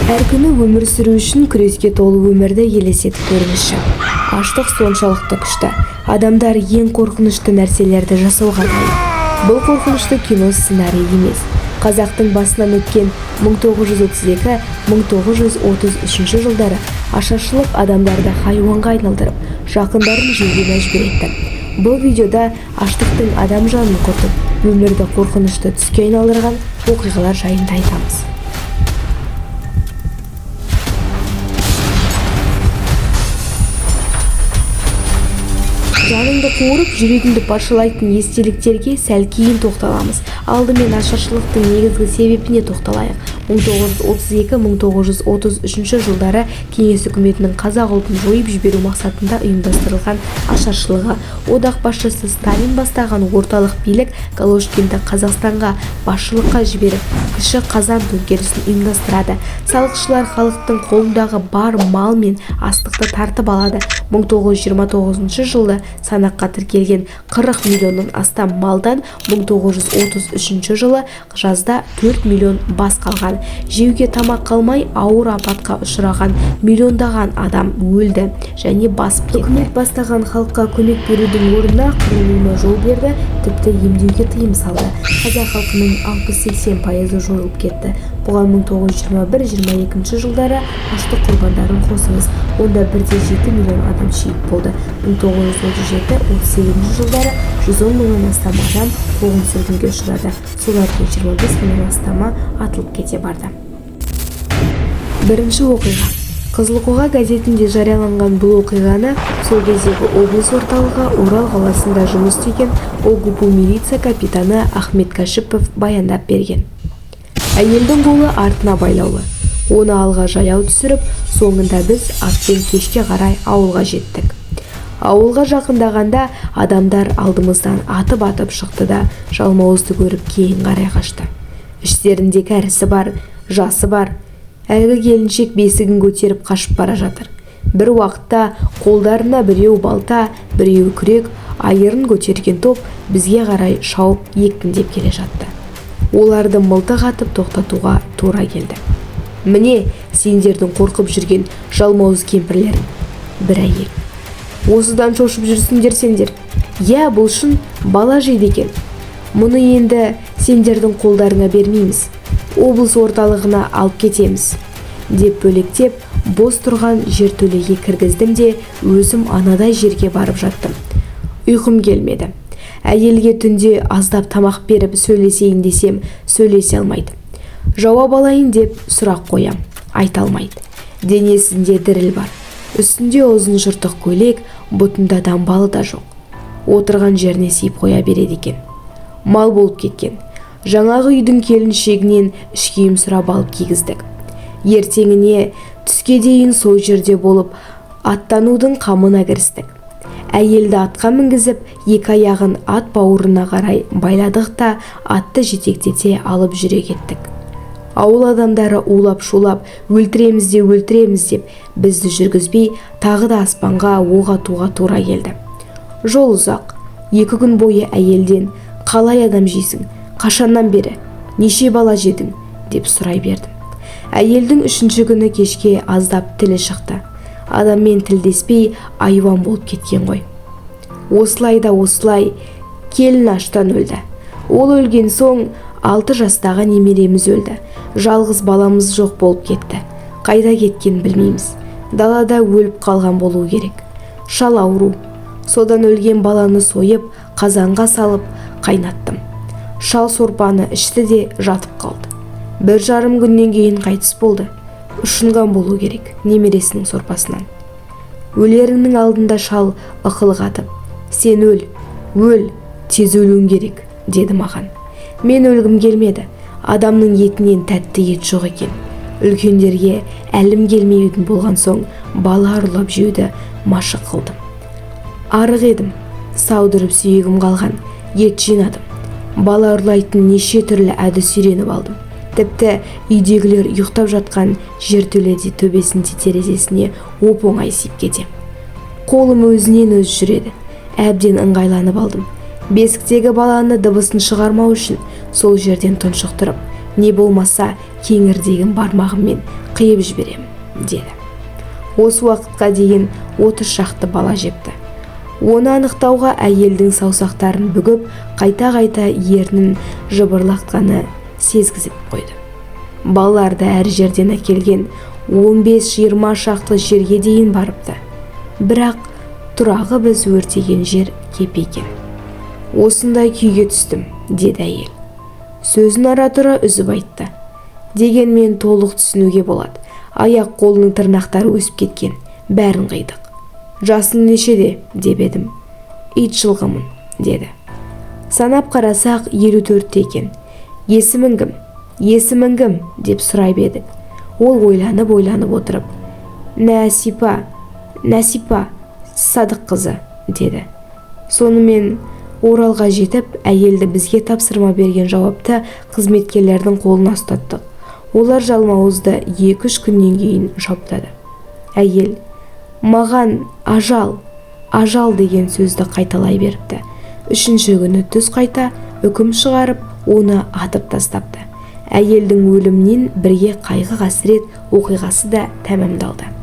Әр күні өмір сүру үшін күреске толы өмірді елестетіп көріңізші. Аштық соншалықты күшті. Адамдар ең қорқынышты нәрселерді жасауға дайын. Бұл қорқынышты кино сценарий емес. Қазақтың басынан өткен 1932-1933 жылдары ашаршылық адамдарды хайуанға айналдырып, жақындарын жеуге мәжбүр етті. Бұл видеода аштықтың адам жанын құртып, өмірді қорқынышты түске айналдырған оқиғалар жайында айтамыз. Жаныңды қуырып, жүрегіңді паршалайтын естеліктерге сәл кейін тоқталамыз. Алдымен ашаршылықтың негізгі себебіне тоқталайық. 1932-1933 жылдары Кеңес үкіметінің қазақ ұлтын жойып жіберу мақсатында ұйымдастырылған ашаршылығы. Одақ басшысы Сталин бастаған орталық билік Галошкинді Қазақстанға басшылыққа жіберіп, кіші қазан төңкерісін ұйымдастырады. Салықшылар халықтың қолындағы бар мал мен астықты тартып алады. 1929 жылы санаққа тіркелген 40 миллионнан астам малдан 1933 жылы жазда 4 миллион бас қалған. Жеуге тамақ қалмай ауыр апатқа ұшыраған миллиондаған адам өлді және басып кетті. Үкімет бастаған халыққа көмек берудің орнына қырылуына жол берді, тіпті емдеуге тыйым салды. Қазақ халқының 60-80% жойылып кетті. Бұған 1921-22 жылдары аштық құрбандарын қосыңыз. Онда 1,7 миллион адам шейіт болды. 1937-38 жылдары 110 мыңнан астам адам қуғын-сүргінге ұшырады. Солардың 25 мыңнан астамы атылып кете барды. Бірінші оқиға. Қызылқоға газетінде жарияланған бұл оқиғаны сол кездегі облыс орталығы Орал қаласында жұмыс істеген ОГПУ милиция капитаны Ахмет Кашипов баяндап берген. Әйелдің қолы артына байлаулы. Оны алға жаяу түсіріп, соңында біз атпен кешке қарай ауылға жеттік. Ауылға жақындағанда адамдар алдымыздан атып шықты да жалмауызды көріп кейін қарай қашты. Іштерінде кәрісі бар, жасы бар. Әлгі келіншек бесігін көтеріп қашып бара жатыр. Бір уақытта қолдарына біреу балта, біреу күрек, айырын көтерген топ бізге қарай шауып екпіндеп келе жатты. Оларды мылтық атып тоқтатуға тура келді. Міне, сендердің қорқып жүрген жалмауыз кемпірлерің. Бір әйел. Осыдан шошып жүрсіңдер сендер. Я, бұл шын бала жейді екен. Мұны енді сендердің қолдарыңа бермейміз. Облыс орталығына алып кетеміз. Деп бөлектеп, бос тұрған жертөлеге кіргіздім де өзім анадай жерге барып жаттым. Ұйқым келмеді. Әйелге түнде аздап тамақ беріп сөйлесейін десем, сөйлесе алмайды. Жауап алайын деп сұрақ қоям, айта алмайды. Денесінде діріл бар. Үстінде ұзын жыртық көйлек, бұтында дамбалы да жоқ. Отырған жеріне сиіп қоя береді екен. Мал болып кеткен. Жаңағы үйдің келіншегінен іш киім сұрап алып кигіздік. Ертеңіне түске дейін сол жерде болып аттанудың қамына кірістік. Әйелді атқа мінгізіп, екі аяғын ат бауырына қарай байладық та атты жетектете алып жүре кеттік. Ауыл адамдары улап-шулап, өлтіреміз деп бізді жүргізбей, тағы да аспанға оқ атуға тура келді. Жол ұзақ. 2 күн бойы әйелден қалай адам жейсің, қашаннан бері, неше бала жедің деп сұрай бердім. Әйелдің 3-ші күні кешке аздап тілі шықты. Адаммен тілдеспей айуан болып кеткен ғой. Осылай да осылай келін аштан өлді. Ол өлген соң 6 жастағы немереміз өлді. Жалғыз баламыз жоқ болып кетті. Қайда кеткен білмейміз. Далада өліп қалған болу керек. Шал ауру. Содан өлген баланы сойып, қазанға салып қайнаттым. Шал сорпаны ішті де жатып қалды. 1,5 күннен кейін қайтыс болды. Ұшынған болу керек немересінің сорпасынан. Өлеріңнің алдында шал ықылық атып, сен өл, тез өлуің керек, деді маған. Мен өлгім келмеді. Адамның етінен тәтті ет жоқ екен. Үлкендерге әлім келмеудің болған соң бала ұрлап жеуді машық қылдым. Арық едім, саудырып сүйегім қалған, ет жинадым. Бала ұрлайтын неше түрлі әдіс үйреніп алдым. Тіпті үйдегілер ұйықтап жатқан жертөледе төбесінде терезесіне оп-оңай сиіп кетем. Қолым өзінен өз жүреді. Әбден ыңғайланып алдым. Бесіктегі баланы дыбысын шығармау үшін сол жерден тұншықтырып, не болмаса кеңірдегім бармағыммен қиып жіберем, деді. Осы уақытқа дейін 30 шақты бала жепті. Оны анықтауға әйелдің саусақтарын бүгіп, қайта-қайта ернін жыбырлатқаны сезгізіп қойды. Балаларды әр жерден әкелген 15-20 шақты жерге дейін барыпты. Бірақ тұрағы біз өртеген жер кеп екен. Осындай күйге түстім, деді әйел. Сөзін ара-тұра үзіп айтты. Дегенмен толық түсінуге болады. Аяқ қолының тырнақтары өсіп кеткен. Бәрін қидық. Жасың нешеде, деп едім. Ит жылғымын, деді. Санап қарасақ 54 екен. Есімің кім? Есімің кім? Деп сұрай едік. Ол ойланып отырып, Нәсипа Садық қызы, деді. Сонымен Оралға жетіп, әйелді бізге тапсырма берген жауапты қызметкерлердің қолына ұстаттық. Олар жалмауызды 2-3 күннен кейін жаптады. Әйел, маған ажал деген сөзді қайталай беріпті. 3-ші күні түс қайта үкім шығарып, оны атып тастапты. Әйелдің өлімінен бірге қайғы қасірет оқиғасы да тәмамдалды.